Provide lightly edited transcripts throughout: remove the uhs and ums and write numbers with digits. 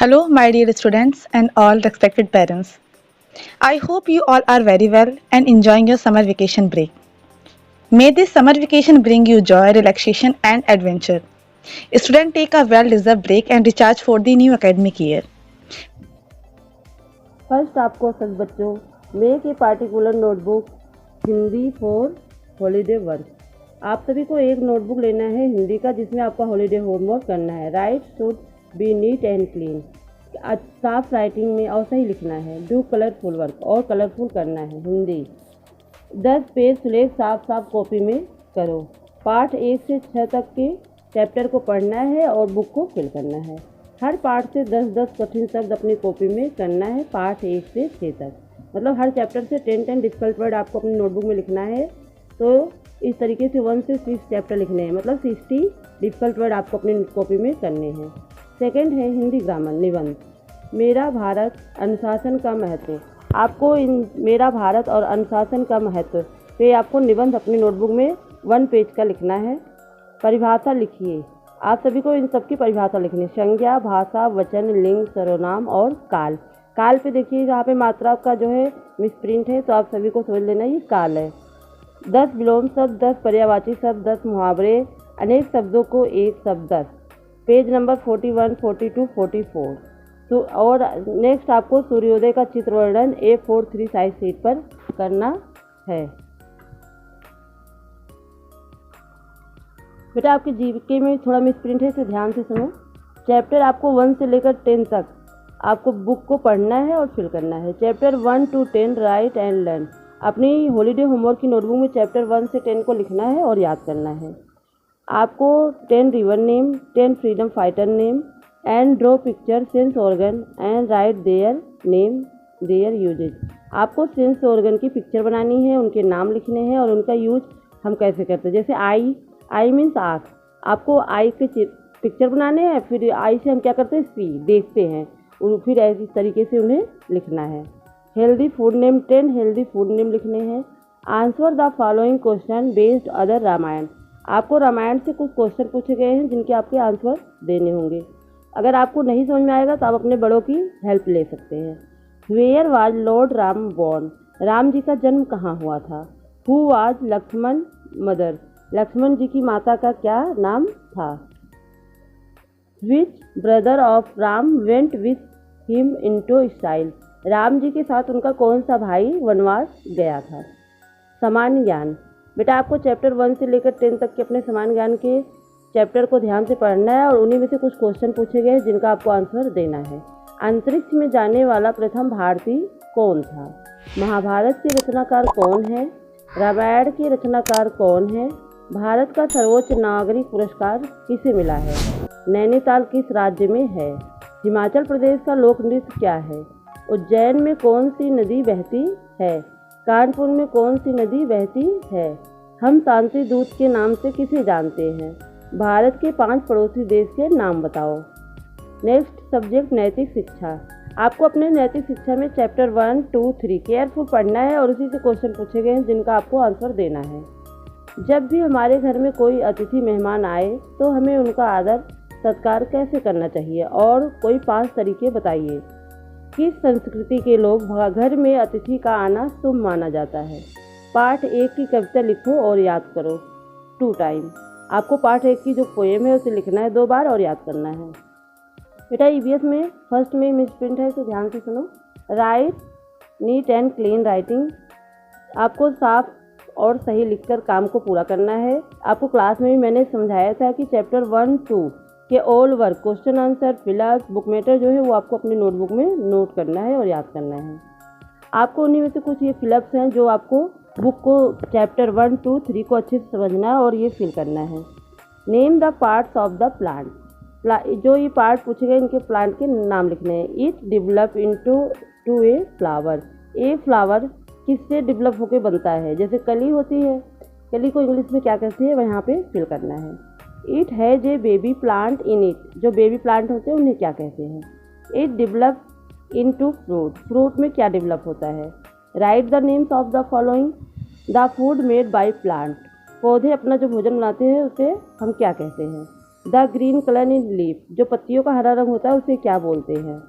Hello, my dear students and all respected parents. I hope you all are very well and enjoying your summer vacation break. May this summer vacation bring you joy, relaxation, and adventure. Students take a well deserved break and recharge for the new academic year. First आपको सभी बच्चों make a particular notebook Hindi for holiday work. आप सभी को एक notebook लेना है हिंदी का जिसमें आपका हॉलीडे होमवर्क करना है। Right should be NEET and clean, साफ राइटिंग में और सही लिखना है। डू कलरफुल वर्क और कलरफुल करना है। हिंदी 10 पेज सुलेख साफ साफ कॉपी में करो। पाठ 1 से 6 तक के चैप्टर को पढ़ना है और बुक को फिल करना है। हर पाठ से 10-10 कठिन शब्द अपनी कॉपी में करना है। पाठ 1 से 6 तक, मतलब हर चैप्टर से 10 डिफिकल्ट वर्ड आपको अपनी नोटबुक में लिखना है। तो इस तरीके से 1 से 6 चैप्टर लिखने हैं, मतलब 60 डिफिकल्ट वर्ड आपको अपनी कॉपी में करने हैं। सेकंड है हिंदी ग्रामर निबंध। मेरा भारत अनुशासन का महत्व। आपको इन मेरा भारत और अनुशासन का महत्व पे आपको निबंध अपनी नोटबुक में 1 पेज का लिखना है। परिभाषा लिखिए। आप सभी को इन सब की परिभाषा लिखनी है। संज्ञा, भाषा, वचन, लिंग, सर्वनाम और काल। काल पे देखिए जहाँ पे मात्रा का जो है मिसप्रिंट है, तो आप सभी को समझ लेना ये काल है। 10 विलोम शब्द, 10 पर्यायवाची शब्द, 10 मुहावरे, अनेक शब्दों को एक शब्द 10। Page number 41, 42, 44। तो और नेक्स्ट आपको सूर्योदय का चित्र वर्णन A4 साइज शीट पर करना है। बेटा आपके जीके में थोड़ा मिसप्रिंट है, इसे ध्यान से सुनो। चैप्टर आपको 1 से लेकर 10 तक आपको बुक को पढ़ना है और फिल करना है। Chapter 1 to 10 right and learn. अपनी हॉलीडे होमवर्क की नोटबुक में चैप्टर 1 से 10 को लिखना है और याद करना है। आपको 10 river name, 10 freedom fighter name and draw picture sense organ and write their name their usages. आपको सेंस ऑर्गन की पिक्चर बनानी है, उनके नाम लिखने हैं और उनका यूज हम कैसे करते हैं। जैसे आई मीन्स आँख, आपको आई के पिक्चर बनाने हैं, फिर आई से हम क्या करते हैं सी देखते हैं, फिर ऐसे तरीके से उन्हें लिखना है। Healthy food name 10 healthy food name लिखने हैं। Answer the following question based other Ramayan. आपको रामायण से कुछ क्वेश्चन पूछे गए हैं जिनके आपके आंसर देने होंगे। अगर आपको नहीं समझ में आएगा तो आप अपने बड़ों की हेल्प ले सकते हैं। Where was lord Ram born. Ram ji का जन्म कहाँ हुआ था। Who was Lakshman mother. Lakshman ji की माता का क्या नाम था। Which brother of Ram went with him into exile. Ram ji के साथ उनका कौन सा भाई वनवास गया था। सामान्य ज्ञान। बेटा आपको चैप्टर 1 से लेकर 10 तक के अपने सामान्य ज्ञान के चैप्टर को ध्यान से पढ़ना है और उन्हीं में से कुछ क्वेश्चन पूछे गए जिनका आपको आंसर देना है। अंतरिक्ष में जाने वाला प्रथम भारतीय कौन था। महाभारत के रचनाकार कौन है। रामायण के रचनाकार कौन है। भारत का सर्वोच्च नागरिक पुरस्कार किसे मिला है। नैनीताल किस राज्य में है। हिमाचल प्रदेश का लोक नृत्य क्या है। उज्जैन में कौन सी नदी बहती है। कानपुर में कौन सी नदी बहती है। हम शांति दूत के नाम से किसे जानते हैं। भारत के 5 पड़ोसी देश के नाम बताओ। नेक्स्ट सब्जेक्ट नैतिक शिक्षा। आपको अपने नैतिक शिक्षा में चैप्टर 1, 2, 3 केयरफुल पढ़ना है और उसी से क्वेश्चन पूछे गए हैं जिनका आपको आंसर देना है। जब भी हमारे घर में कोई अतिथि मेहमान आए तो हमें उनका आदर सत्कार कैसे करना चाहिए और कोई 5 तरीके बताइए। किस संस्कृति के लोग घर में अतिथि का आना शुभ माना जाता है। पाठ 1 की कविता लिखो और याद करो 2 टाइम। आपको पाठ 1 की जो पोएम है उसे लिखना है 2 बार और याद करना है। बेटा ईवीएस में फर्स्ट में मिसप्रिंट है, तो ध्यान से सुनो। Right neat and clean writing. आपको साफ और सही लिखकर काम को पूरा करना है। आपको क्लास में भी मैंने समझाया था कि चैप्टर 1, 2 के all work question answer fill up book matter जो है वो आपको अपनी नोटबुक में नोट करना है और याद करना है। आपको उन्हीं में से कुछ ये फिलअप्स हैं जो आपको बुक को चैप्टर 1, 2, 3 को अच्छे से समझना है और ये फिल करना है। Name the parts of the plant. जो ये पार्ट पूछे गए इनके प्लांट के नाम लिखने हैं। It develop into a flower. A flower किससे डेवलप होकर बनता है। जैसे कली होती है, कली को इंग्लिश में क्या कहते हैं वह यहाँ पे फिल करना है। It has a baby plant in it. जो बेबी प्लांट होते हैं उन्हें क्या कहते हैं। It develop into fruit. Fruit में क्या डेवलप होता है। Right the names of the following. The food made by plant. पौधे अपना जो भोजन बनाते हैं उसे हम क्या कहते हैं। The green colour in leaf, जो पत्तियों का हरा रंग होता है उसे क्या बोलते हैं?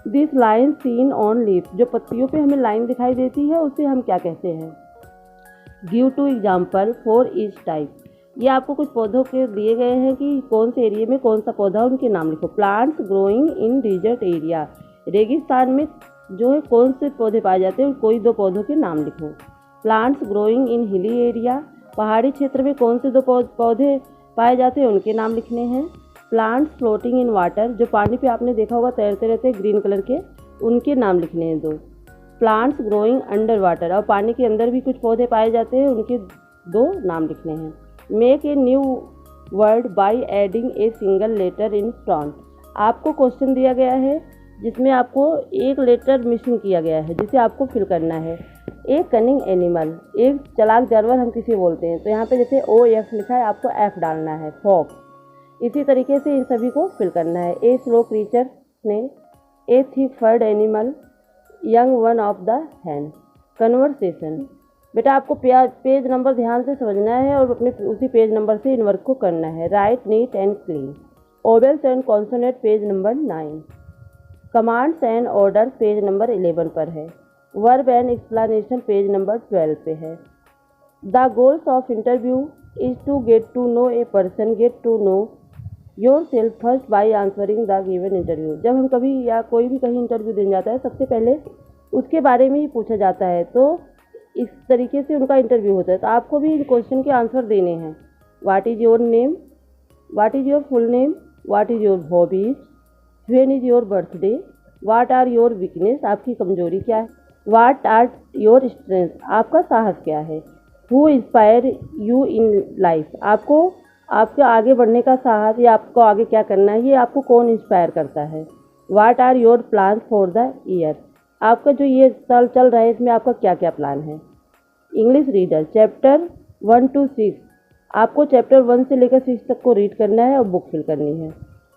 This line seen on leaf, जो पत्तियों पे हमें लाइन दिखाई देती है उसे हम क्या कहते हैं? Give two example for each type, ये आपको कुछ पौधों के दिए गए हैं कि कौन से एरिया में कौन सा पौधा, उनके नाम लिखो। Plants growing in desert area, रेगिस्तान में जो है कौन से पौधे पाए जाते हैं, कोई दो पौधों के नाम लिखो। प्लांट्स ग्रोइंग इन हिली एरिया, पहाड़ी क्षेत्र में कौन से दो पौधे पाए जाते हैं उनके नाम लिखने हैं। प्लांट्स फ्लोटिंग इन वाटर, जो पानी पे आपने देखा होगा तैरते रहते हैं ग्रीन कलर के, उनके नाम लिखने हैं दो। प्लांट्स ग्रोइंग अंडर वाटर, और पानी के अंदर भी कुछ पौधे पाए जाते हैं, उनके दो नाम लिखने हैं। Make a new word by adding a single letter in front, आपको क्वेश्चन दिया गया है जिसमें आपको एक लेटर मिसिंग किया गया है जिसे आपको फिल करना है। एक कनिंग एनिमल, एक चालाक जानवर हम किसे बोलते हैं, तो यहाँ पे जैसे OF लिखा है आपको F डालना है, फॉक्स। इसी तरीके से इन सभी को फिल करना है। A slow creature snake, a thick furred animal, young one of the hand. Conversation, बेटा आपको पेज नंबर ध्यान से समझना है और अपने उसी पेज नंबर से इन वर्क को करना है। Write neat and clean. Vowels and consonant page number 9। Commands and order page number 11 पर है। Verb and explanation page number 12 पे है। The goals of interview is to get to know a person, get to know yourself first by answering the given interview, जब हम कभी या कोई भी कहीं इंटरव्यू देने जाता है सबसे पहले उसके बारे में ही पूछा जाता है, तो इस तरीके से उनका इंटरव्यू होता है। तो आपको भी इन क्वेश्चन के आंसर देने हैं। What is your name, what is your full name, what is your hobbies, when is your birthday, what are your weakness, आपकी कमजोरी क्या है, व्हाट आर योर स्ट्रेंथ, आपका साहस क्या है, who inspire you in life, आपको आपके आगे बढ़ने का साहस या आपको आगे क्या करना है ये आपको कौन इंस्पायर करता है। What are your plan for the year, आपका जो ये साल चल रहा है इसमें आपका क्या क्या प्लान है। इंग्लिश रीडर चैप्टर 1 to 6, आपको चैप्टर 1 से लेकर 6 तक को रीड करना है और बुक फिल करनी है।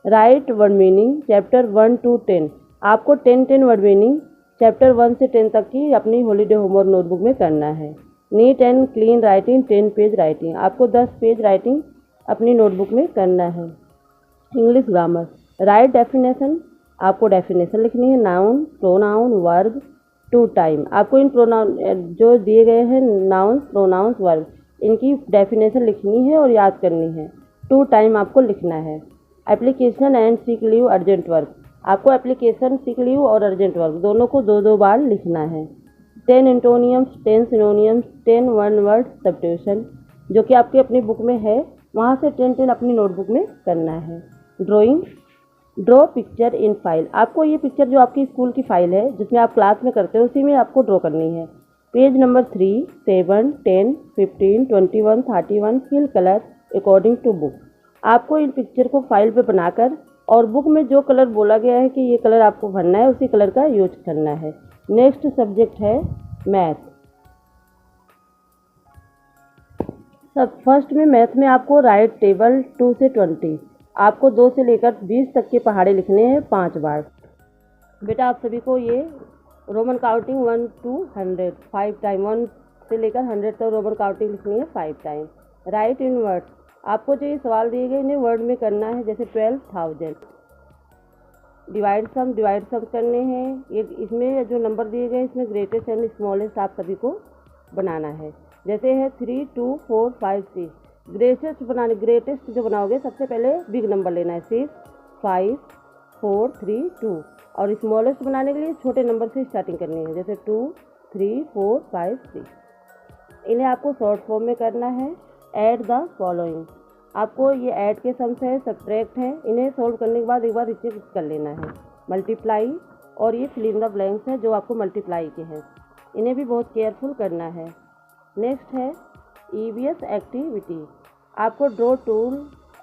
Right word meaning chapter 1 to 10, आपको 10 वर्ड मीनिंग चैप्टर 1 से 10 तक की अपनी हॉलीडे होमवर्क नोटबुक में करना है। Neat and clean writing 10 page writing, आपको 10 पेज राइटिंग अपनी नोटबुक में करना है। इंग्लिश ग्रामर राइट डेफिनेशन, आपको डेफिनेशन लिखनी है। Noun, pronoun, verb, two time, आपको इन प्रोनाउन जो दिए गए हैं नाउन, प्रोनाउंस, वर्ब, इनकी डेफिनेशन लिखनी है और याद करनी है। टू टाइम आपको लिखना है। Application and sick leave urgent work, आपको एप्लीकेशन, सिक लीव और अर्जेंट वर्क दोनों को 2 बार लिखना है। 10 एंटोनियम्स, 10 सिनोनियम्स, 10 वन वर्ड सब्स्टिट्यूशन, जो कि आपकी अपनी बुक में है, वहाँ से 10 अपनी नोटबुक में करना है। Drawing, draw picture in file, आपको ये पिक्चर जो आपकी स्कूल की फाइल है जिसमें आप क्लास में करते हो उसी में आपको ड्रॉ करनी है। Page number 3, 7, 10, 15, 21, 31 fill colour according to book, आपको इन पिक्चर को फाइल पे बनाकर और बुक में जो कलर बोला गया है कि ये कलर आपको भरना है उसी कलर का यूज करना है। नेक्स्ट सब्जेक्ट है मैथ। सब फर्स्ट में मैथ में आपको राइट टेबल 2 से 20, आपको 2 से लेकर 20 तक के पहाड़े लिखने हैं 5 बार। बेटा आप सभी को ये रोमन काउंटिंग 1 to 100 5 टाइम, 1 से लेकर 100 तक रोमन काउंटिंग लिखनी है 5 टाइम। राइट इन वर्ड्स, आपको जो ये सवाल दिए गए इन्हें वर्ड में करना है, जैसे 12,000। डिवाइड सम करने हैं। ये इसमें जो नंबर दिए गए इसमें ग्रेटेस्ट एंड स्मॉलेस्ट आप सभी को बनाना है, जैसे है 3, 2, 4, 5, 6। ग्रेटेस्ट जो बनाओगे सबसे पहले बिग नंबर लेना है, 6, 5, 4, 3, 2, और स्मॉलेस्ट बनाने के लिए छोटे नंबर से स्टार्टिंग करनी है, जैसे 2, 3, 4, 5, 6। इन्हें आपको शॉर्ट फॉर्म में करना है। ऐड द फॉलोइंग, आपको ये ऐड के सम्स है, सब्ट्रैक्ट है, इन्हें सॉल्व करने के बाद एक बार रिचेक कर लेना है। मल्टीप्लाई और ये फिल इन द ब्लैंक्स है जो आपको मल्टीप्लाई के हैं, इन्हें भी बहुत केयरफुल करना है। नेक्स्ट है ईवीएस एक्टिविटी, आपको draw tool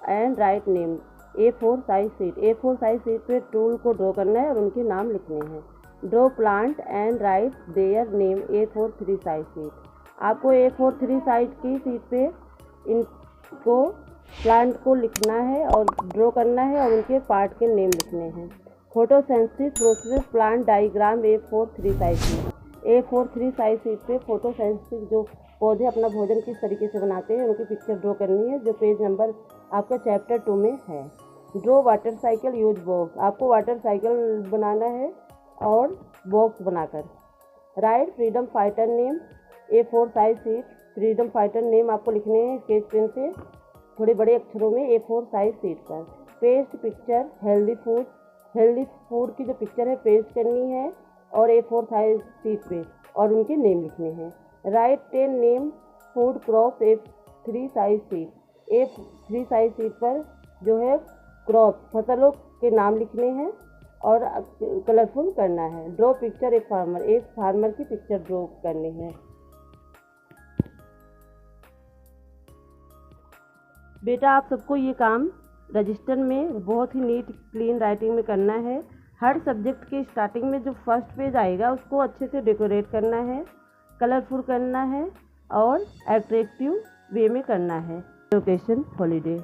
and write name. A4 size sheet पे टूल को ड्रॉ करना है और उनके नाम लिखने हैं। Draw plant and write their name A4 3 size sheet, आपको A4 3 साइज की शीट पे इनको प्लांट को लिखना है और ड्रॉ करना है और उनके पार्ट के नेम लिखने हैं। Photosynthesis process plant diagram A4 3 size sheet, A4 3 size sheet पे फोटोसेंसिस जो पौधे अपना भोजन किस तरीके से बनाते हैं उनकी पिक्चर ड्रॉ करनी है, जो पेज नंबर आपका चैप्टर 2 में है। Draw water cycle use box, आपको वाटर साइकिल बनाना है और बॉक्स बनाकर। Right freedom fighter name A4 size sheet, freedom fighter name आपको लिखने हैं स्केच पेन से थोड़े बड़े अक्षरों में A4 साइज शीट पर। पेस्ट पिक्चर हेल्दी फूड की जो पिक्चर है पेस्ट करनी है और A4 साइज शीट पे और उनके नेम लिखने हैं। Right 10 name food crops A3 size sheet, A3 size sheet पर जो है क्रॉप फसलों के नाम लिखने हैं और कलरफुल करना है। ड्रॉ पिक्चर एक फार्मर की पिक्चर ड्रॉ करनी है। बेटा आप सबको ये काम रजिस्टर में बहुत ही नीट क्लीन राइटिंग में करना है। हर सब्जेक्ट के स्टार्टिंग में जो फर्स्ट पेज आएगा उसको अच्छे से डेकोरेट करना है, कलरफुल करना है और अट्रैक्टिव वे में करना है। Vacation holiday.